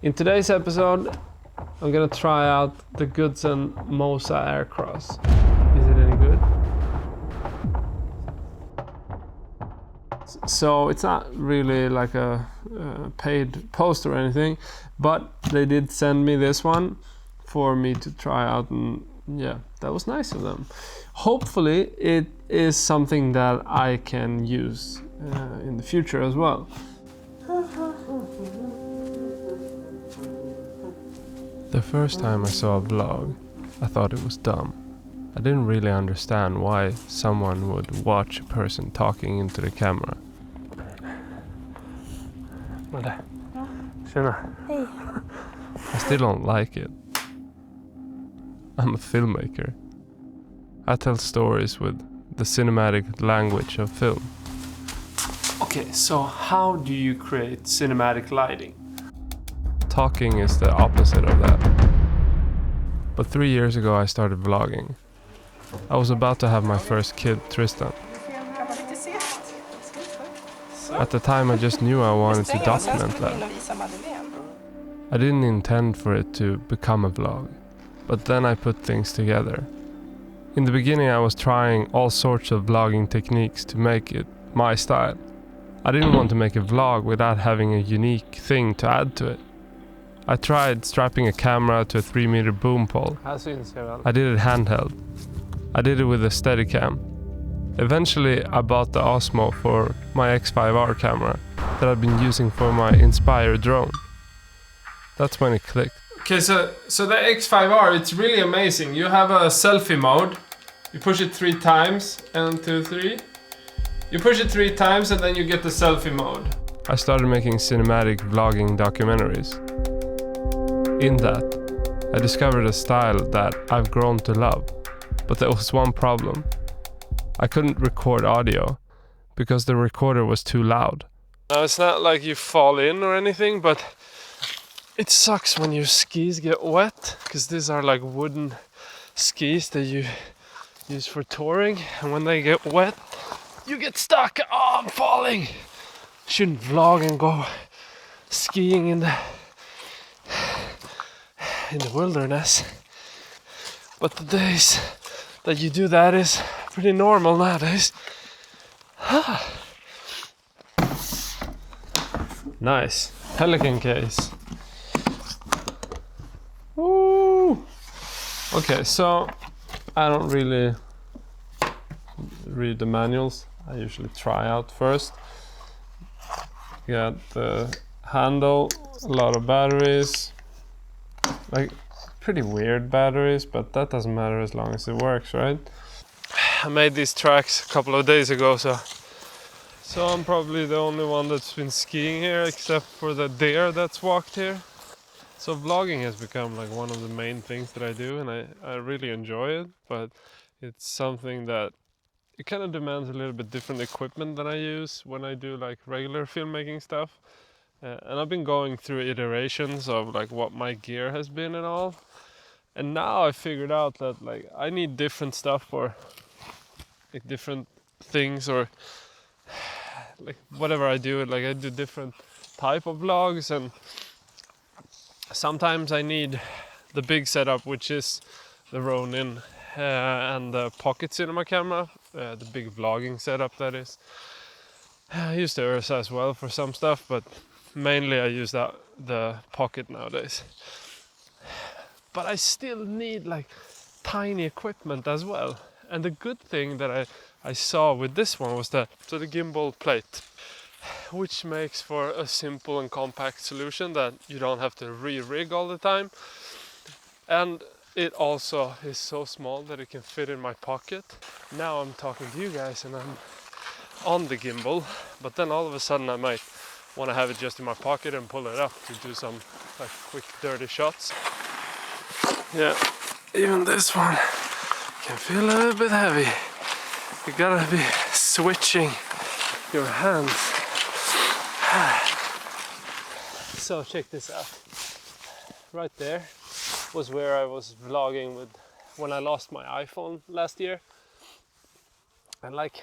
In today's episode, I'm gonna try out the Goodson Moza Aircross. Is it any good? So it's not really like a paid post or anything, but they did send me this one for me to try out, and yeah, that was nice of them. Hopefully it is something that I can use in the future as well. The first time I saw a vlog, I thought it was dumb. I didn't really understand why someone would watch a person talking into the camera. Hej. I still don't like it. I'm a filmmaker. I tell stories with the cinematic language of film. Okay, so how do you create cinematic lighting? Talking is the opposite of that. But 3 years ago I started vlogging. I was about to have my first kid, Tristan. At the time I just knew I wanted to document that. I didn't intend for it to become a vlog, but then I put things together. In the beginning I was trying all sorts of vlogging techniques to make it my style. I didn't want to make a vlog without having a unique thing to add to it. I tried strapping a camera to a 3-meter boom pole. I did it handheld. I did it with a Steadicam. Eventually I bought the Osmo for my X5R camera that I've been using for my Inspire drone. That's when it clicked. Okay, so the X5R, it's really amazing. You have a selfie mode. You push it 3 times, 1, 2, 3. You push it 3 times and then you get the selfie mode. I started making cinematic vlogging documentaries. In that, I discovered a style that I've grown to love. But there was one problem. I couldn't record audio because the recorder was too loud. Now it's not like you fall in or anything, but it sucks when your skis get wet, because these are like wooden skis that you use for touring, and when they get wet, you get stuck. Oh, I'm falling! Shouldn't vlog and go skiing in the wilderness. But the days that you do that is pretty normal nowadays. Nice. Pelican case. Woo! Okay, so I don't really read the manuals. I usually try out first. Got the handle, a lot of batteries. Like pretty weird batteries, but that doesn't matter as long as it works, right? I made these tracks a couple of days ago, so I'm probably the only one that's been skiing here, except for the deer that's walked here. So vlogging has become like one of the main things that I do, and I really enjoy it, but it's something that it kind of demands a little bit different equipment than I use when I do like regular filmmaking stuff. And I've been going through iterations of like what my gear has been and all. And now I figured out that like I need different stuff for like different things, or like whatever I do, like I do different type of vlogs, and sometimes I need the big setup, which is the Ronin and the pocket cinema camera, the big vlogging setup that is. I use the Ursa as well for some stuff, but mainly I use the pocket nowadays. But I still need like tiny equipment as well. And the good thing that I saw with this one was the gimbal plate, which makes for a simple and compact solution that you don't have to re-rig all the time. And it also is so small that it can fit in my pocket. Now I'm talking to you guys and I'm on the gimbal, but then all of a sudden I might want to have it just in my pocket and pull it up to do some like quick dirty shots. Yeah, even this one can feel a little bit heavy. You gotta be switching your hands. So check this out. Right there was where I was vlogging with when I lost my iPhone last year. And like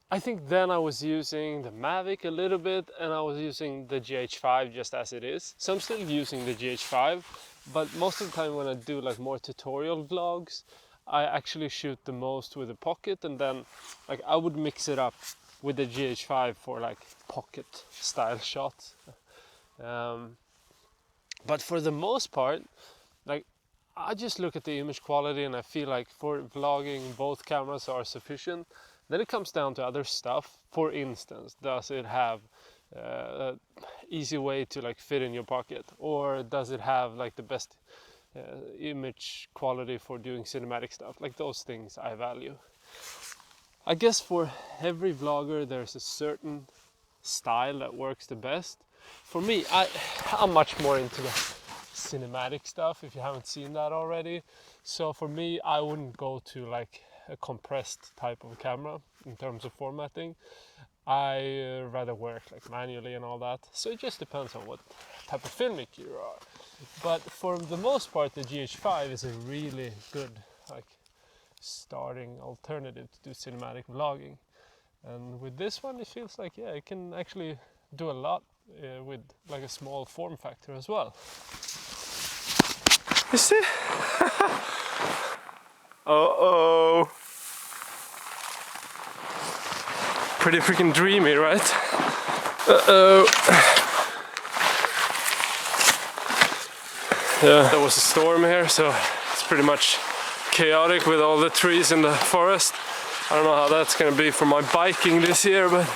I think then I was using the Mavic a little bit, and I was using the GH5 just as it is. So I'm still using the GH5, but most of the time when I do like more tutorial vlogs, I actually shoot the most with a pocket, and then like I would mix it up with the GH5 for like pocket style shots. But for the most part, like I just look at the image quality and I feel like for vlogging both cameras are sufficient. Then it comes down to other stuff. For instance, does it have an easy way to like fit in your pocket, or does it have like the best image quality for doing cinematic stuff? Like those things I value. I guess for every vlogger there's a certain style that works the best. For me, I'm much more into the cinematic stuff, if you haven't seen that already. So for me, I wouldn't go to like a compressed type of camera in terms of formatting. I rather work like manually and all that. So it just depends on what type of filmmaker you are. But for the most part, the GH5 is a really good like starting alternative to do cinematic vlogging. And with this one, it feels like, yeah, it can actually do a lot with like a small form factor as well. You see? Uh-oh. Pretty freaking dreamy, right? Uh-oh. Yeah, there was a storm here, so it's pretty much chaotic with all the trees in the forest. I don't know how that's gonna be for my biking this year, but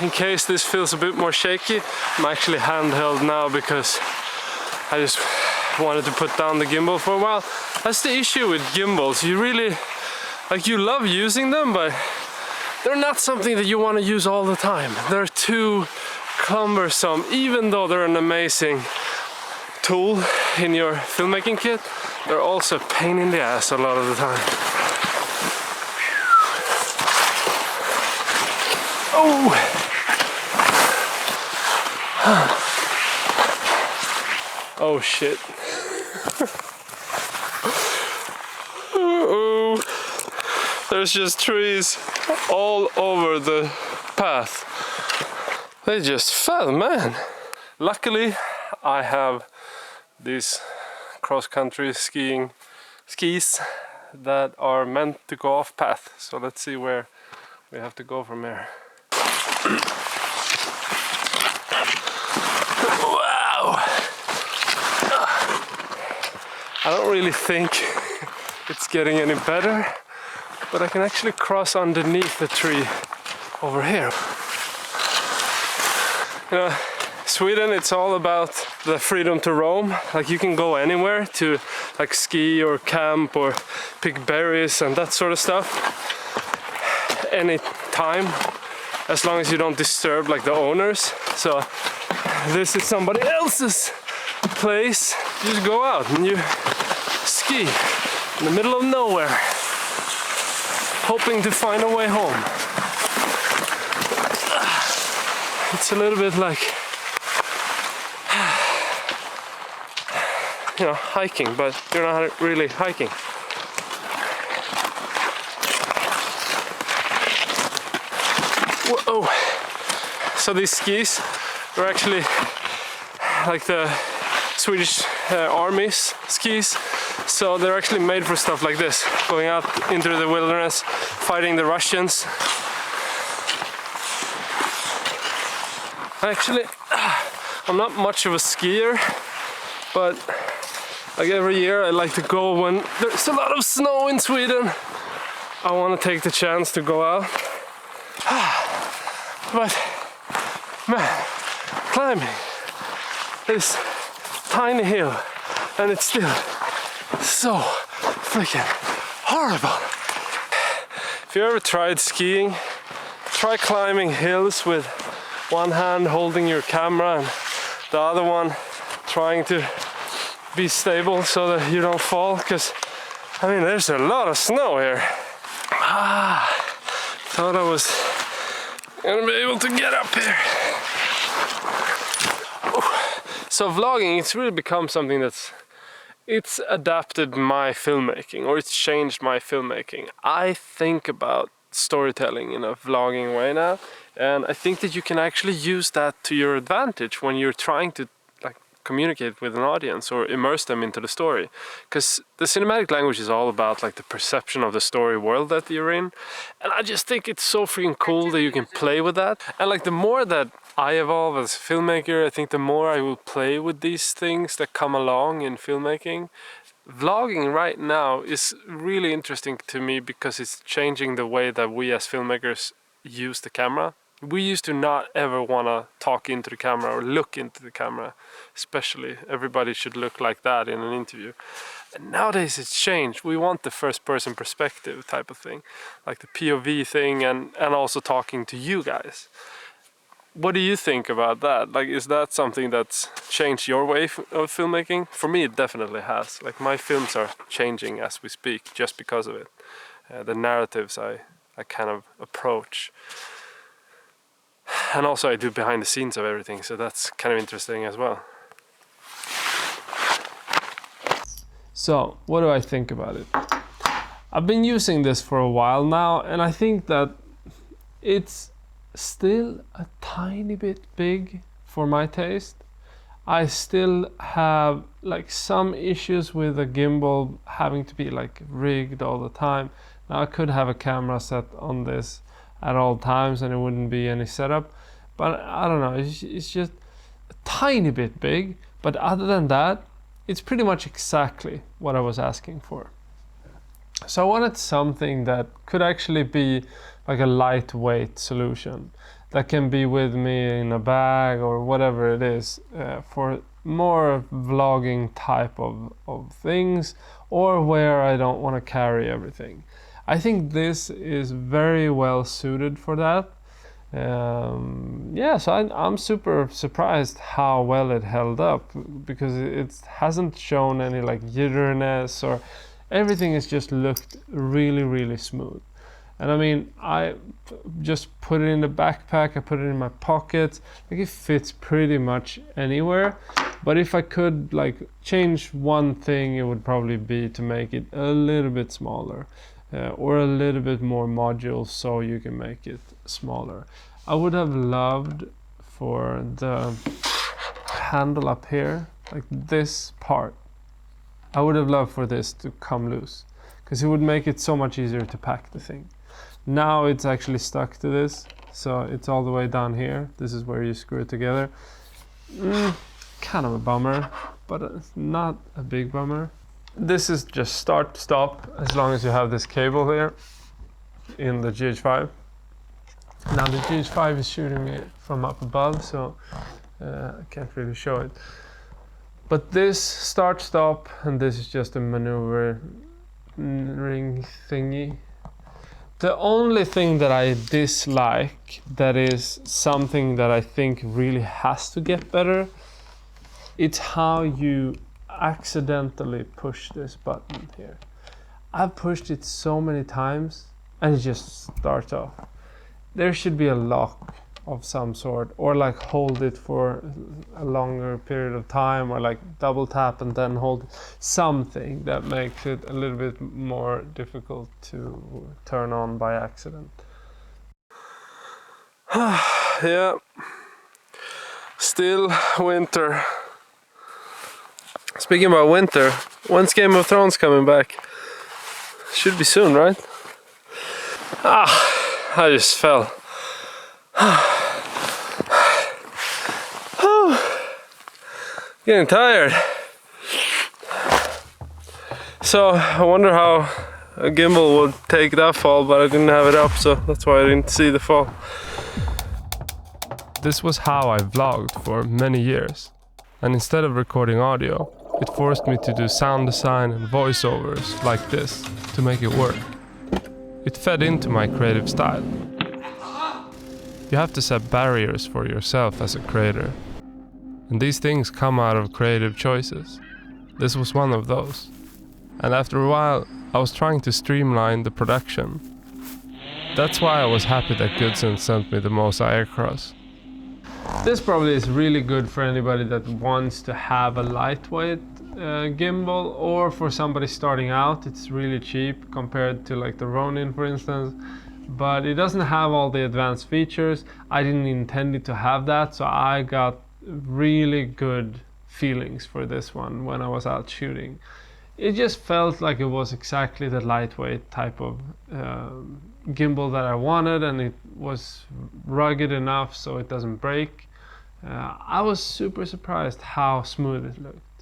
in case this feels a bit more shaky, I'm actually handheld now because I just wanted to put down the gimbal for a while. That's the issue with gimbals. You really, like, you love using them, but they're not something that you want to use all the time. They're too cumbersome, even though they're an amazing tool in your filmmaking kit. They're also a pain in the ass a lot of the time. Oh! Oh shit. Uh-oh. There's just trees all over the path. They just fell, man. Luckily, I have these cross-country skis that are meant to go off path. So let's see where we have to go from here. Wow! I don't really think it's getting any better, but I can actually cross underneath the tree over here. You know, Sweden, it's all about the freedom to roam. Like, you can go anywhere to like ski or camp or pick berries and that sort of stuff any time, as long as you don't disturb like the owners. So this is somebody else's place. You just go out and you ski in the middle of nowhere, hoping to find a way home. It's a little bit like, you know, hiking, but you're not really hiking. Whoa! So these skis are actually like the Swedish Army's skis. So they're actually made for stuff like this, going out into the wilderness, fighting the Russians. Actually, I'm not much of a skier, but like every year I like to go when there's a lot of snow in Sweden. I want to take the chance to go out. But man, climbing this tiny hill, and it's still so freaking horrible. If you ever tried skiing, try climbing hills with one hand holding your camera and the other one trying to be stable so that you don't fall, because I mean there's a lot of snow here. Thought I was gonna be able to get up here. So vlogging, it's really become something that's it's adapted my filmmaking, or it's changed my filmmaking. I think about storytelling in a vlogging way now, and I think that you can actually use that to your advantage when you're trying to like communicate with an audience or immerse them into the story, because the cinematic language is all about like the perception of the story world that you're in, and I just think it's so freaking cool that you can play with that. And like the more that I evolve as a filmmaker, I think the more I will play with these things that come along in filmmaking. Vlogging right now is really interesting to me because it's changing the way that we as filmmakers use the camera. We used to not ever want to talk into the camera or look into the camera, especially. Everybody should look like that in an interview. And nowadays it's changed. We want the first person perspective type of thing, like the POV thing, and also talking to you guys. What do you think about that? Like, is that something that's changed your way of filmmaking? For me, it definitely has. Like, my films are changing as we speak just because of it. The narratives I kind of approach. And also I do behind the scenes of everything, so that's kind of interesting as well. So, what do I think about it? I've been using this for a while now, and I think that it's still a tiny bit big for my taste. I still have like some issues with a gimbal having to be like rigged all the time. Now I could have a camera set on this at all times and it wouldn't be any setup, but I don't know, it's just a tiny bit big. But other than that, it's pretty much exactly what I was asking for. So I wanted something that could actually be like a lightweight solution that can be with me in a bag or whatever it is, for more vlogging type of things, or where I don't want to carry everything. I think this is very well suited for that. Yeah, so I'm super surprised how well it held up, because it hasn't shown any like jitteriness, or everything has just looked really, really smooth. And I mean, I just put it in the backpack, I put it in my pocket, like it fits pretty much anywhere. But if I could like change one thing, it would probably be to make it a little bit smaller, or a little bit more modules so you can make it smaller. I would have loved for the handle up here, like this part, I would have loved for this to come loose, because it would make it so much easier to pack the thing. Now it's actually stuck to this, so it's all the way down here. This is where you screw it together. Kind of a bummer, but it's not a big bummer. This is just start, stop, as long as you have this cable here in the GH5. Now the GH5 is shooting me from up above, so I can't really show it. But this start, stop, and this is just a maneuver ring thingy. The only thing that I dislike, that is something that I think really has to get better, it's how you accidentally push this button here. I've pushed it so many times and it just starts off. There should be a lock of some sort, or like hold it for a longer period of time, or like double tap and then hold something that makes it a little bit more difficult to turn on by accident. Yeah, still winter. Speaking about winter, when's Game of Thrones coming back? Should be soon, right? I just fell. Getting tired. So I wonder how a gimbal would take that fall, but I didn't have it up, so that's why I didn't see the fall. This was how I vlogged for many years, and instead of recording audio, it forced me to do sound design and voiceovers like this to make it work. It fed into my creative style. You have to set barriers for yourself as a creator. And these things come out of creative choices. This was one of those. And after a while, I was trying to streamline the production. That's why I was happy that Goodson sent me the Moza Aircross. This probably is really good for anybody that wants to have a lightweight gimbal, or for somebody starting out, it's really cheap compared to like the Ronin, for instance. But it doesn't have all the advanced features. I didn't intend it to have that, so I got really good feelings for this one when I was out shooting. It just felt like it was exactly the lightweight type of gimbal that I wanted, and it was rugged enough so it doesn't break. I was super surprised how smooth it looked.